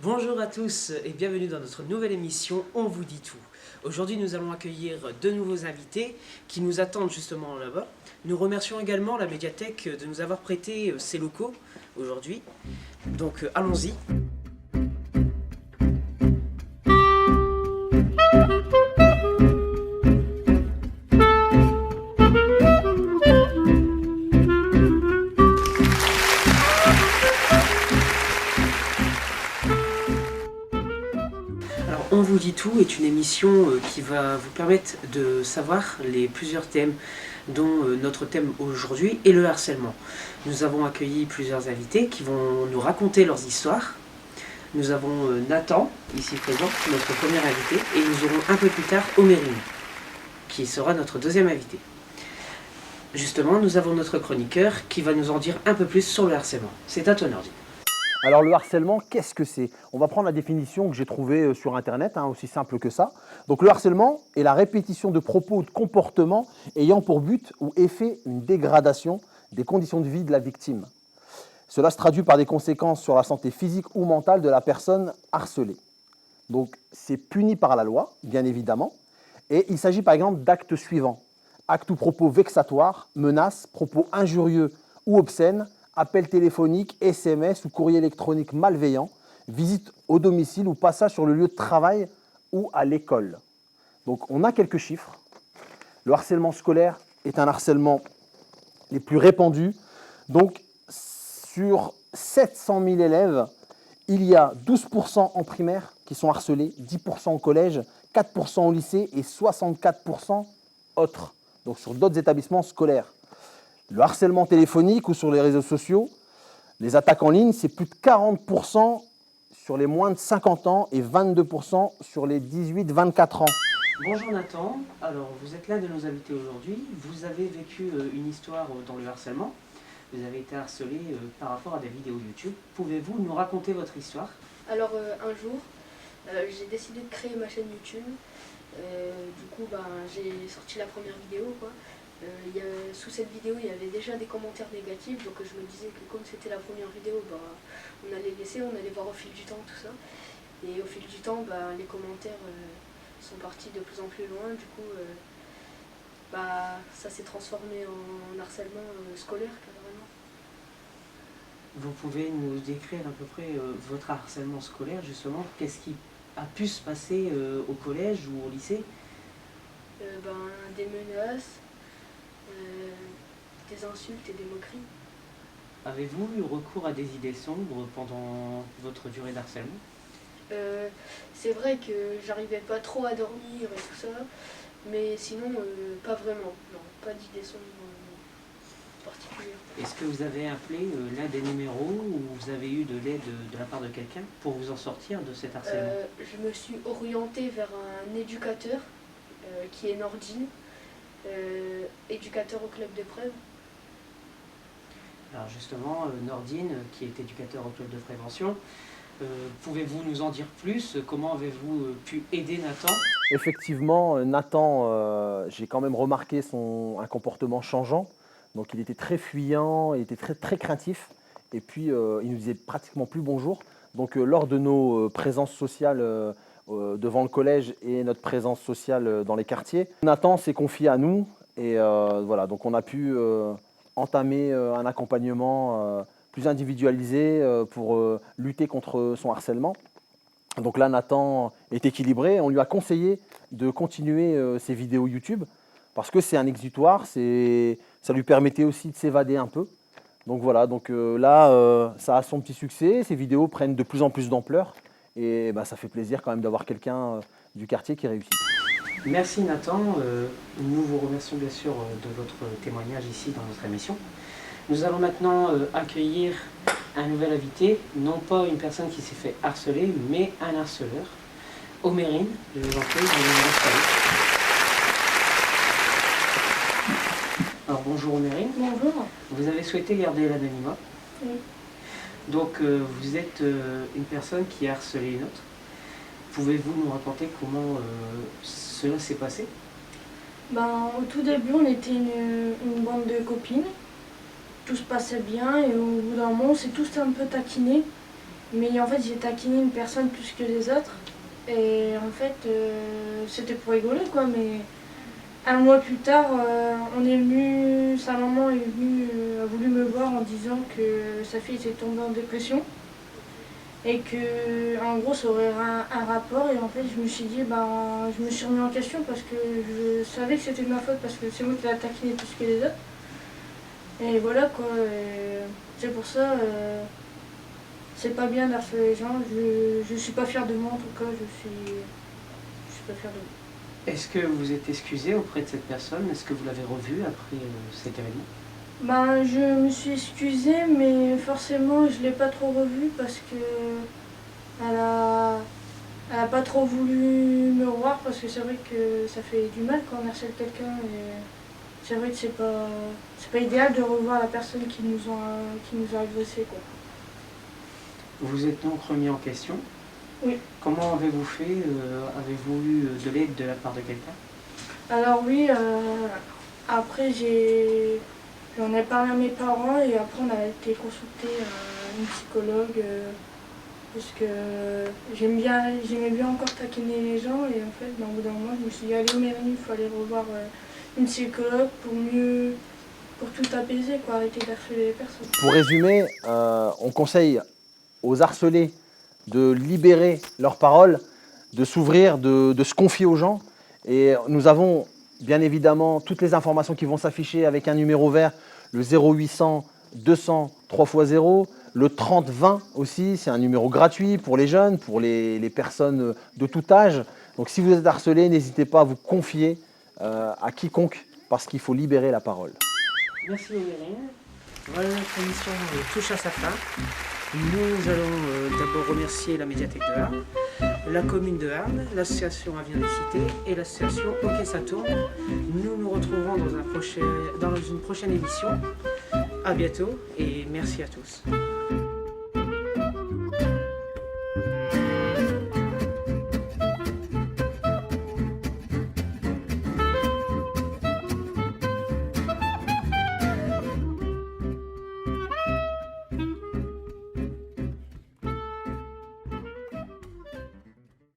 Bonjour à tous et bienvenue dans notre nouvelle émission On vous dit tout. Aujourd'hui nous allons accueillir de nouveaux invités qui nous attendent justement là-bas. Nous remercions également la médiathèque de nous avoir prêté ses locaux aujourd'hui. Donc allons-y. Alors, On vous dit tout est une émission qui va vous permettre de savoir les plusieurs thèmes, dont notre thème aujourd'hui est le harcèlement. Nous avons accueilli plusieurs invités qui vont nous raconter leurs histoires. Nous avons Nathan, ici présent, notre premier invité, et nous aurons un peu plus tard Omérine, qui sera notre deuxième invité. Justement, nous avons notre chroniqueur qui va nous en dire un peu plus sur le harcèlement. C'est à toi, Nordi. Alors le harcèlement, qu'est-ce que c'est? On va prendre la définition que j'ai trouvée sur Internet, aussi simple que ça. Donc le harcèlement est la répétition de propos ou de comportements ayant pour but ou effet une dégradation des conditions de vie de la victime. Cela se traduit par des conséquences sur la santé physique ou mentale de la personne harcelée. Donc c'est puni par la loi, bien évidemment, et il s'agit par exemple d'actes suivants. Actes ou propos vexatoires, menaces, propos injurieux ou obscènes, appels téléphoniques, SMS ou courrier électronique malveillant, visite au domicile ou passage sur le lieu de travail ou à l'école. Donc on a quelques chiffres. Le harcèlement scolaire est un harcèlement les plus répandus. Donc sur 700 000 élèves, il y a 12% en primaire qui sont harcelés, 10% au collège, 4% au lycée et 64% autres, donc sur d'autres établissements scolaires. Le harcèlement téléphonique ou sur les réseaux sociaux, les attaques en ligne, c'est plus de 40% sur les moins de 50 ans et 22% sur les 18-24 ans. Bonjour Nathan, alors vous êtes l'un de nos invités aujourd'hui. Vous avez vécu une histoire dans le harcèlement. Vous avez été harcelé par rapport à des vidéos YouTube. Pouvez-vous nous raconter votre histoire? Alors un jour, j'ai décidé de créer ma chaîne YouTube. Du coup, j'ai sorti la première vidéo, quoi. Sous cette vidéo, il y avait déjà des commentaires négatifs, donc je me disais que comme c'était la première vidéo, on allait laisser, on allait voir au fil du temps tout ça. Et au fil du temps, les commentaires sont partis de plus en plus loin. Du coup, ça s'est transformé en harcèlement scolaire, carrément. Vous pouvez nous décrire à peu près votre harcèlement scolaire, justement. Qu'est-ce qui a pu se passer au collège ou au lycée? Des menaces, des insultes et des moqueries. Avez-vous eu recours à des idées sombres pendant votre durée d'harcèlement? C'est vrai que j'arrivais pas trop à dormir et tout ça, mais sinon pas vraiment, non, pas d'idées sombres particulières. Est-ce que vous avez appelé l'un des numéros ou vous avez eu de l'aide de la part de quelqu'un pour vous en sortir de cet harcèlement? Je me suis orientée vers un éducateur qui est Nordine, éducateur au club de Prèves. Alors justement, Nordine, qui est éducateur au club de prévention, pouvez-vous nous en dire plus? Comment avez-vous pu aider Nathan? Effectivement, Nathan, j'ai quand même remarqué un comportement changeant. Donc il était très fuyant, il était très craintif. Et puis il nous disait pratiquement plus bonjour. Donc lors de nos présences sociales devant le collège et notre présence sociale dans les quartiers, Nathan s'est confié à nous. Et voilà, donc on a pu entamer un accompagnement plus individualisé pour lutter contre son harcèlement. Donc là, Nathan est équilibré. On lui a conseillé de continuer ses vidéos YouTube parce que c'est un exutoire, ça lui permettait aussi de s'évader un peu. Donc voilà, là, ça a son petit succès. Ces vidéos prennent de plus en plus d'ampleur et ça fait plaisir quand même d'avoir quelqu'un du quartier qui réussit. Merci Nathan, nous vous remercions bien sûr de votre témoignage ici dans notre émission. Nous allons maintenant accueillir un nouvel invité, non pas une personne qui s'est fait harceler, mais un harceleur. Omérine, je vous en prie, vous vous installer. Alors bonjour Omérine. Bonjour. Vous avez souhaité garder l'anonymat. Oui. Donc vous êtes une personne qui a harcelé une autre. Pouvez-vous nous raconter comment cela s'est passé? Au tout début, on était une bande de copines. tout se passait bien et au bout d'un moment, on s'est tous un peu taquinés. Mais en fait, j'ai taquiné une personne plus que les autres. Et en fait, c'était pour rigoler quoi. Mais un mois plus tard, sa maman est venue, a voulu me voir en disant que sa fille était tombée en dépression. Et que, en gros, ça aurait un rapport. Et en fait, je me suis dit, je me suis remis en question parce que je savais que c'était de ma faute parce que c'est moi qui l'ai taquiné plus que les autres. Et voilà quoi. C'est pour ça. C'est pas bien d'harceler les gens, je suis pas fière de moi en tout cas, je suis pas fière de moi. Est-ce que vous êtes excusé auprès de cette personne? Est-ce que vous l'avez revue après cet événement? Je me suis excusée, mais forcément je l'ai pas trop revue parce que elle a pas trop voulu me revoir parce que c'est vrai que ça fait du mal quand on harcèle quelqu'un et c'est vrai que c'est pas idéal de revoir la personne qui nous a agressé quoi. Vous êtes donc remis en question? Oui. Comment avez-vous fait? Avez-vous eu de l'aide de la part de quelqu'un? Alors oui, après j'en ai parlé à mes parents et après on a été consulter une psychologue parce que j'aimais bien encore taquiner les gens et en fait au bout d'un moment je me suis dit allez Mélanie, il faut aller revoir une psychologue pour tout apaiser, quoi, arrêter d'harceler les personnes. Pour résumer, on conseille aux harcelés de libérer leurs paroles, de s'ouvrir, de se confier aux gens. Et nous avons bien évidemment toutes les informations qui vont s'afficher avec un numéro vert, le 0800 200 3x0, le 3020 aussi, c'est un numéro gratuit pour les jeunes, pour les personnes de tout âge. Donc si vous êtes harcelé, n'hésitez pas à vous confier à quiconque parce qu'il faut libérer la parole. Merci Mélanie. Voilà, notre émission touche à sa fin. Nous allons d'abord remercier la médiathèque de Arles, la commune de Arles, l'association Avion des Cités et l'association OK ça tourne. Nous nous retrouverons dans une prochaine émission. À bientôt et merci à tous.